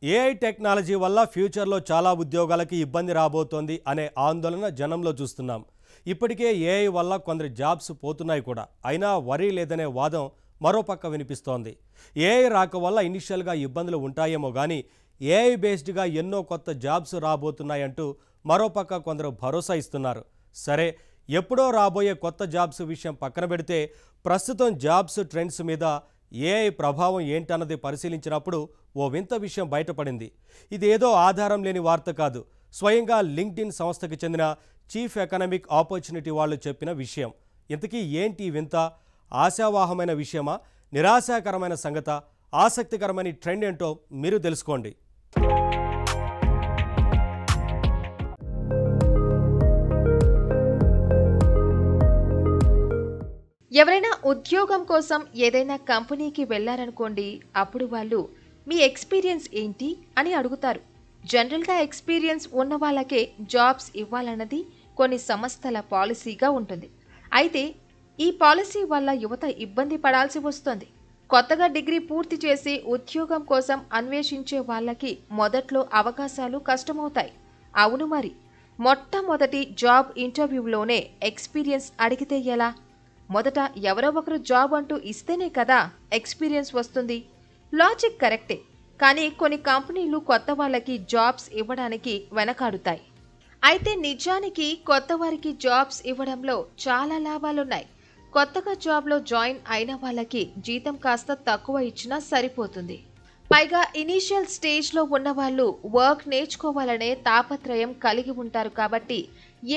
AI technology వల్ల ఫ్యూచర్లో చాలా ఉద్యోగాలకి ఇబ్బంది రాబోతోంది అనే ఆందోళన జనంలో చూస్తున్నాం. ఇప్పటికే ఏఐ వల్ల కొందరి జాబ్స్ పోతున్నాయి కూడా. అయినా వరీ లేదనే వాదం మరోపక్క వినిపిస్తోంది. ఏఐ రాక వల్ల ఇనిషియల్గా ఇబ్బందులు ఉంటాయేమో కానీ ఏఐ బేస్డ్గా ఎన్నో కొత్త జాబ్స్ రాబోతున్నాయంటూ మరోపక్క కొందరు భరోసా ఇస్తున్నారు. సరే, ఎప్పుడో రాబోయే కొత్త జాబ్స్ విషయం పక్కన పెడితే ప్రస్తుతం జాబ్స్ ట్రెండ్స్ మీద ఏఐ ప్రభావం ఏంటన్నది పరిశీలించినప్పుడు ఓ వింత విషయం బయటపడింది. ఇదేదో ఆధారం లేని వార్త కాదు. స్వయంగా లింక్డ్ఇన్ సంస్థకి చెందిన చీఫ్ ఎకనామిక్ ఆపర్చునిటీ వాళ్ళు చెప్పిన విషయం. ఇంతకీ ఏంటి వింత? ఆశావాహమైన విషయమా, నిరాశాకరమైన సంగత? ఆసక్తికరమైన ట్రెండ్ ఏంటో మీరు తెలుసుకోండి. ఎవరైనా ఉద్యోగం కోసం ఏదైనా కంపెనీకి వెళ్లారనుకోండి, అప్పుడు వాళ్ళు మీ ఎక్స్పీరియన్స్ ఏంటి అని అడుగుతారు. జనరల్గా ఎక్స్పీరియన్స్ ఉన్న వాళ్ళకే జాబ్స్ ఇవ్వాలన్నది కొన్ని సంస్థల పాలసీగా ఉంటుంది. అయితే ఈ పాలసీ వల్ల యువత ఇబ్బంది పడాల్సి వస్తుంది. కొత్తగా డిగ్రీ పూర్తి చేసి ఉద్యోగం కోసం అన్వేషించే వాళ్ళకి మొదట్లో అవకాశాలు కష్టమవుతాయి. అవును మరి, మొట్టమొదటి జాబ్ ఇంటర్వ్యూలోనే ఎక్స్పీరియన్స్ అడిగితే ఎలా? మొదట ఎవరో ఒకరు జాబ్ అంటూ ఇస్తేనే కదా ఎక్స్పీరియన్స్ వస్తుంది. లాజిక్ కరెక్టే, కానీ కొన్ని కంపెనీలు కొత్త వాళ్ళకి జాబ్స్ ఇవ్వడానికి వెనకాడుతాయి. అయితే నిజానికి కొత్త వారికి జాబ్స్ ఇవ్వడంలో చాలా లాభాలున్నాయి. కొత్తగా జాబ్లో జాయిన్ అయిన వాళ్ళకి జీతం కాస్త తక్కువ ఇచ్చినా సరిపోతుంది. పైగా ఇనీషియల్ స్టేజ్లో ఉన్న వాళ్ళు వర్క్ నేర్చుకోవాలనే తాపత్రయం కలిగి ఉంటారు కాబట్టి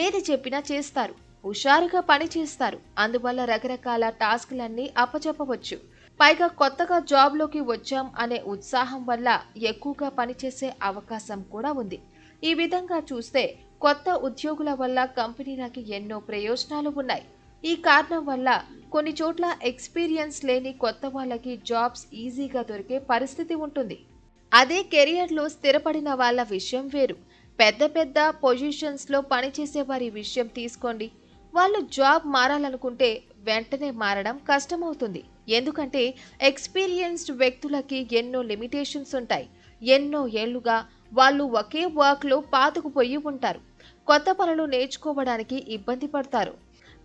ఏది చెప్పినా చేస్తారు, హుషారుగా పని చేస్తారు. అందువల్ల రకరకాల టాస్క్లన్నీ అప్పచెప్పవచ్చు. పైగా కొత్తగా జాబ్లోకి వచ్చాం అనే ఉత్సాహం వల్ల ఎక్కువగా పనిచేసే అవకాశం కూడా ఉంది. ఈ విధంగా చూస్తే కొత్త ఉద్యోగుల వల్ల కంపెనీలకి ఎన్నో ప్రయోజనాలు ఉన్నాయి. ఈ కారణం వల్ల కొన్ని చోట్ల ఎక్స్పీరియన్స్ లేని కొత్త వాళ్ళకి జాబ్స్ ఈజీగా దొరికే పరిస్థితి ఉంటుంది. అదే కెరియర్లో స్థిరపడిన వాళ్ళ విషయం వేరు. పెద్ద పెద్ద పొజిషన్స్లో పనిచేసే వారి విషయం తీసుకోండి. వాళ్ళు జాబ్ మారాలనుకుంటే వెంటనే మారడం కష్టమవుతుంది. ఎందుకంటే ఎక్స్పీరియన్స్డ్ వ్యక్తులకి ఎన్నో లిమిటేషన్స్ ఉంటాయి. ఎన్నో ఏళ్లుగా వాళ్ళు ఒకే వర్క్లో పాతుకుపోయి ఉంటారు. కొత్త పనులు నేర్చుకోవడానికి ఇబ్బంది పడతారు.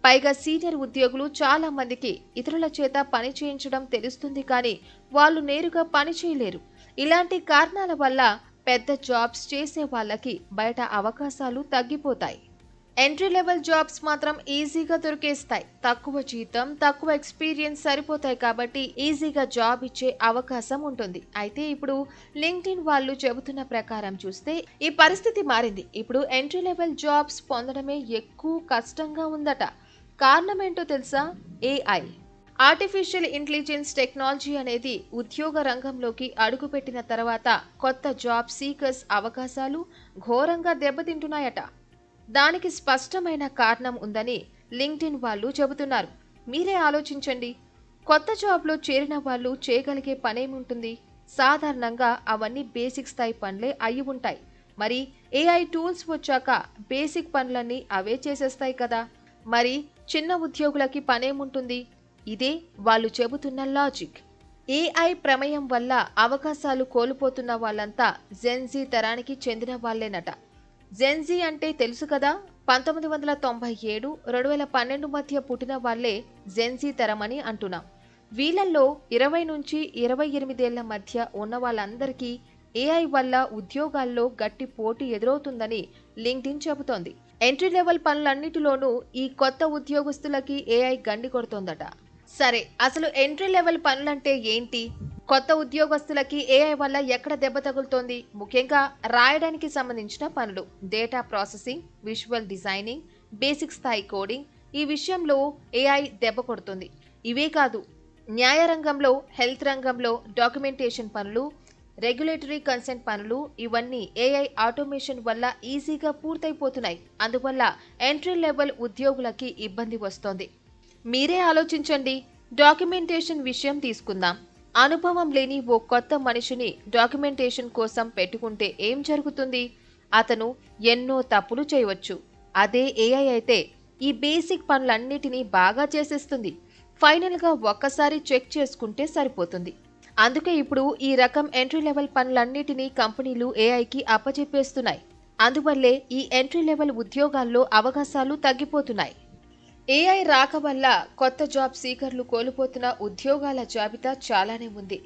పైగా సీనియర్ ఉద్యోగులు చాలా మందికి ఇతరుల చేత పని చేయించడం తెలుస్తుంది, కానీ వాళ్ళు నేరుగా పని చేయలేరు. ఇలాంటి కారణాల వల్ల పెద్ద జాబ్స్ చేసే వాళ్ళకి బయట అవకాశాలు తగ్గిపోతాయి. ఎంట్రీ లెవెల్ జాబ్స్ మాత్రం ఈజీగా దొరికేస్తాయి. తక్కువ జీతం, తక్కువ ఎక్స్పీరియన్స్ సరిపోతాయి కాబట్టి ఈజీగా జాబ్ ఇచ్చే అవకాశం ఉంటుంది. అయితే ఇప్పుడు లింక్డ్ఇన్ వాళ్ళు చెబుతున్న ప్రకారం చూస్తే ఈ పరిస్థితి మారింది. ఇప్పుడు ఎంట్రీ లెవెల్ జాబ్స్ పొందడమే ఎక్కువ కష్టంగా ఉందట. కారణం ఏంటో తెలుసా? ఏఐ, ఆర్టిఫిషియల్ ఇంటెలిజెన్స్ టెక్నాలజీ అనేది ఉద్యోగ రంగంలోకి అడుగుపెట్టిన తర్వాత కొత్త జాబ్ సీకర్స్ అవకాశాలు ఘోరంగా దెబ్బతింటున్నాయట. దానికి స్పష్టమైన కారణం ఉందని లింక్డ్ఇన్ వాళ్ళు చెబుతున్నారు. మీరే ఆలోచించండి. కొత్త జాబ్లో చేరిన వాళ్ళు చేయగలిగే పనేముంటుంది? సాధారణంగా అవన్నీ బేసిక్ స్థాయి పనులే అయి ఉంటాయి. మరి ఏఐ టూల్స్ వచ్చాక బేసిక్ పనులన్నీ అవే చేసేస్తాయి కదా. మరి చిన్న ఉద్యోగులకి పనేముంటుంది? ఇదే వాళ్ళు చెబుతున్న లాజిక్. ఏఐ ప్రమేయం వల్ల అవకాశాలు కోల్పోతున్న వాళ్ళంతా జెన్జీ తరానికి చెందిన వాళ్ళేనట. జెన్జీ అంటే తెలుసు కదా, 1997, 2012 మధ్య పుట్టిన వాళ్లే జెన్జీ తరం అని అంటున్నాం. వీళ్ళల్లో 20 నుంచి 28 ఏళ్ల మధ్య ఉన్న వాళ్ళందరికీ ఏఐ వల్ల ఉద్యోగాల్లో గట్టి పోటీ ఎదురవుతుందని లింక్డ్ఇన్ చెబుతోంది. ఎంట్రీ లెవెల్ పనులన్నిటిలోనూ ఈ కొత్త ఉద్యోగస్తులకి ఏఐ గండి కొడుతోందట. సరే, అసలు ఎంట్రీ లెవెల్ పనులంటే ఏంటి? కొత్త ఉద్యోగస్తులకి ఏఐ వల్ల ఎక్కడ దెబ్బ తగులుతోంది? ముఖ్యంగా రాయడానికి సంబంధించిన పనులు, data processing, visual designing, basic స్థాయి కోడింగ్, ఈ విషయంలో ఏఐ దెబ్బ కొడుతుంది. ఇవే కాదు, న్యాయ రంగంలో, హెల్త్ రంగంలో డాక్యుమెంటేషన్ పనులు, రెగ్యులేటరీ కన్సెంట్ పనులు, ఇవన్నీ ఏఐ ఆటోమేషన్ వల్ల ఈజీగా పూర్తయిపోతున్నాయి. అందువల్ల ఎంట్రీ లెవెల్ ఉద్యోగులకి ఇబ్బంది వస్తోంది. మీరే ఆలోచించండి. డాక్యుమెంటేషన్ విషయం తీసుకుందాం. అనుభవం లేని ఓ కొత్త మనిషిని డాక్యుమెంటేషన్ కోసం పెట్టుకుంటే ఏం జరుగుతుంది? అతను ఎన్నో తప్పులు చేయవచ్చు. అదే ఏఐ అయితే ఈ బేసిక్ పనులన్నిటినీ బాగా చేసేస్తుంది. ఫైనల్గా ఒక్కసారి చెక్ చేసుకుంటే సరిపోతుంది. అందుకే ఇప్పుడు ఈ రకం ఎంట్రీ లెవెల్ పనులన్నిటినీ కంపెనీలు ఏఐకి అప్పచెప్పేస్తున్నాయి. అందువల్లే ఈ ఎంట్రీ లెవెల్ ఉద్యోగాల్లో అవకాశాలు తగ్గిపోతున్నాయి. ఏఐ రాక వల్ల కొత్త జాబ్ సీకర్లు కోల్పోతున్న ఉద్యోగాల జాబితా చాలానే ఉంది.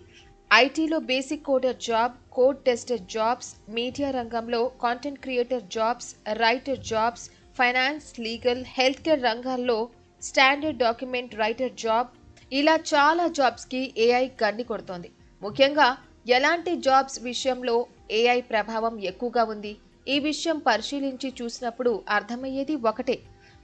ఐటీలో basic coder job, code tester jobs, media రంగంలో content creator jobs, writer jobs, finance, legal, health care రంగాల్లో స్టాండర్డ్ డాక్యుమెంట్ రైటర్ జాబ్, ఇలా చాలా జాబ్స్కి ఏఐ గండి కొడుతోంది. ముఖ్యంగా ఎలాంటి జాబ్స్ విషయంలో ఏఐ ప్రభావం ఎక్కువగా ఉంది? ఈ విషయం పరిశీలించి చూసినప్పుడు అర్థమయ్యేది ఒకటే.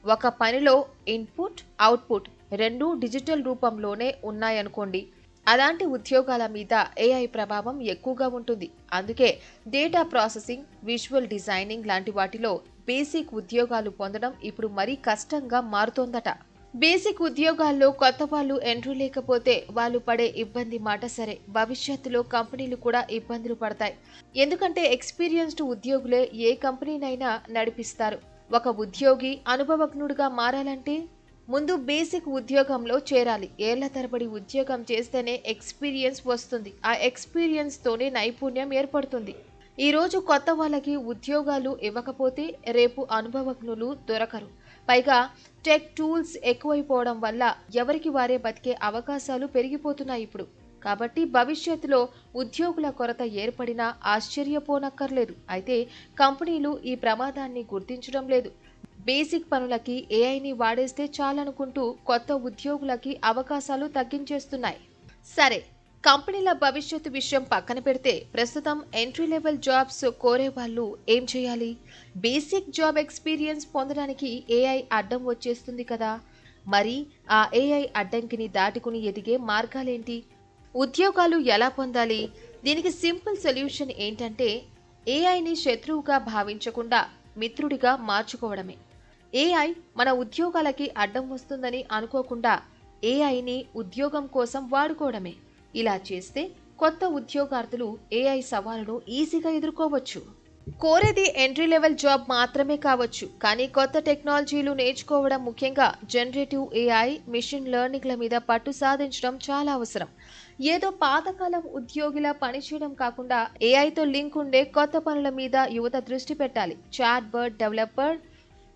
ఒక పనిలో ఇన్పుట్, అవుట్పుట్ రెండూ డిజిటల్ రూపంలోనే ఉన్నాయనుకోండి, అలాంటి ఉద్యోగాల మీద ఏఐ ప్రభావం ఎక్కువగా ఉంటుంది. అందుకే డేటా ప్రాసెసింగ్, విజువల్ డిజైనింగ్ లాంటి వాటిలో బేసిక్ ఉద్యోగాలు పొందడం ఇప్పుడు మరీ కష్టంగా మారుతోందట. బేసిక్ ఉద్యోగాల్లో కొత్త వాళ్ళు ఎంట్రీ లేకపోతే వాళ్ళు పడే ఇబ్బంది మాట సరే, భవిష్యత్తులో కంపెనీలు కూడా ఇబ్బందులు పడతాయి. ఎందుకంటే ఎక్స్పీరియన్స్డ్ ఉద్యోగులే ఏ కంపెనీనైనా నడిపిస్తారు. ఒక ఉద్యోగి అనుభవజ్ఞుడిగా మారాలంటే ముందు బేసిక్ ఉద్యోగంలో చేరాలి. ఏళ్ల తరబడి ఉద్యోగం చేస్తేనే ఎక్స్పీరియన్స్ వస్తుంది. ఆ ఎక్స్పీరియన్స్తోనే నైపుణ్యం ఏర్పడుతుంది. ఈరోజు కొత్త వాళ్ళకి ఉద్యోగాలు ఇవ్వకపోతే రేపు అనుభవజ్ఞులు దొరకరు. పైగా టెక్ టూల్స్ ఎక్కువైపోవడం వల్ల ఎవరికి వారే బతికే అవకాశాలు పెరిగిపోతున్నాయి ఇప్పుడు. కాబట్టి భవిష్యత్తులో ఉద్యోగుల కొరత ఏర్పడినా ఆశ్చర్యపోనక్కర్లేదు. అయితే కంపెనీలు ఈ ప్రమాదాన్ని గుర్తించడం లేదు. బేసిక్ పనులకి ఏఐని వాడేస్తే చాలనుకుంటూ కొత్త ఉద్యోగులకి అవకాశాలు తగ్గించేస్తున్నాయి. సరే, కంపెనీల భవిష్యత్తు విషయం పక్కన పెడితే ప్రస్తుతం ఎంట్రీ లెవెల్ జాబ్స్ కోరే వాళ్ళు ఏం చేయాలి? బేసిక్ జాబ్ ఎక్స్పీరియన్స్ పొందడానికి ఏఐ అడ్డం వచ్చేస్తుంది కదా. మరి ఆ ఏఐ అడ్డంకిని దాటుకుని ఎదిగే మార్గాలేంటి? ఉద్యోగాలు ఎలా పొందాలి? దీనికి సింపుల్ సొల్యూషన్ ఏంటంటే ఏఐని శత్రువుగా భావించకుండా మిత్రుడిగా మార్చుకోవడమే. ఏఐ మన ఉద్యోగాలకి అడ్డం వస్తుందని అనుకోకుండా ఏఐని ఉద్యోగం కోసం వాడుకోవడమే. ఇలా చేస్తే కొత్త ఉద్యోగార్థులు ఏఐ సవాలును ఈజీగా ఎదుర్కోవచ్చు. కోరేది ఎంట్రీ లెవెల్ జాబ్ మాత్రమే కావచ్చు, కానీ కొత్త టెక్నాలజీలు నేర్చుకోవడం, ముఖ్యంగా జనరేటివ్ ఏఐ, మిషన్ లెర్నింగ్ల మీద పట్టు సాధించడం చాలా అవసరం. ఏదో పాతకాలం ఉద్యోగిలా పనిచేయడం కాకుండా ఏఐతో లింక్ ఉండే కొత్త పనుల మీద యువత దృష్టి పెట్టాలి. Chatbot developer,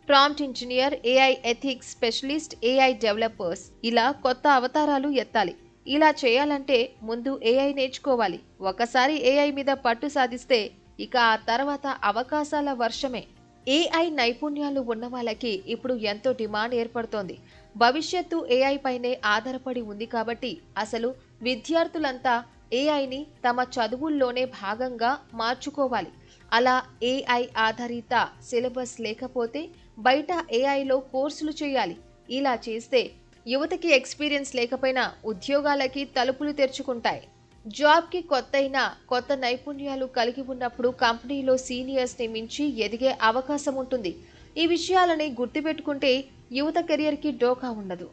prompt engineer, AI ethics specialist, AI developers, ఇలా కొత్త అవతారాలు ఎత్తాలి. ఇలా చేయాలంటే ముందు ఏఐ నేర్చుకోవాలి. ఒకసారి ఏఐ మీద పట్టు సాధిస్తే ఇక ఆ తర్వాత అవకాశాల వర్షమే. ఏఐ నైపుణ్యాలు ఉన్న వాళ్ళకి ఇప్పుడు ఎంతో డిమాండ్ ఏర్పడుతోంది. భవిష్యత్తు ఏఐ పైనే ఆధారపడి ఉంది. కాబట్టి అసలు విద్యార్థులంతా ఏఐని తమ చదువుల్లోనే భాగంగా మార్చుకోవాలి. అలా ఏఐ ఆధారిత సిలబస్ లేకపోతే బయట ఏఐలో కోర్సులు చేయాలి. ఇలా చేస్తే యువతకి ఎక్స్పీరియన్స్ లేకపోయినా ఉద్యోగాలకి తలుపులు తెరుచుకుంటాయి. జాబ్కి కొత్తైనా కొత్త నైపుణ్యాలు కలిగి ఉన్నప్పుడు కంపెనీలో సీనియర్స్ని మించి ఎదిగే అవకాశం ఉంటుంది. ఈ విషయాలని గుర్తుపెట్టుకుంటే యువత కెరియర్కి డోకా ఉండదు.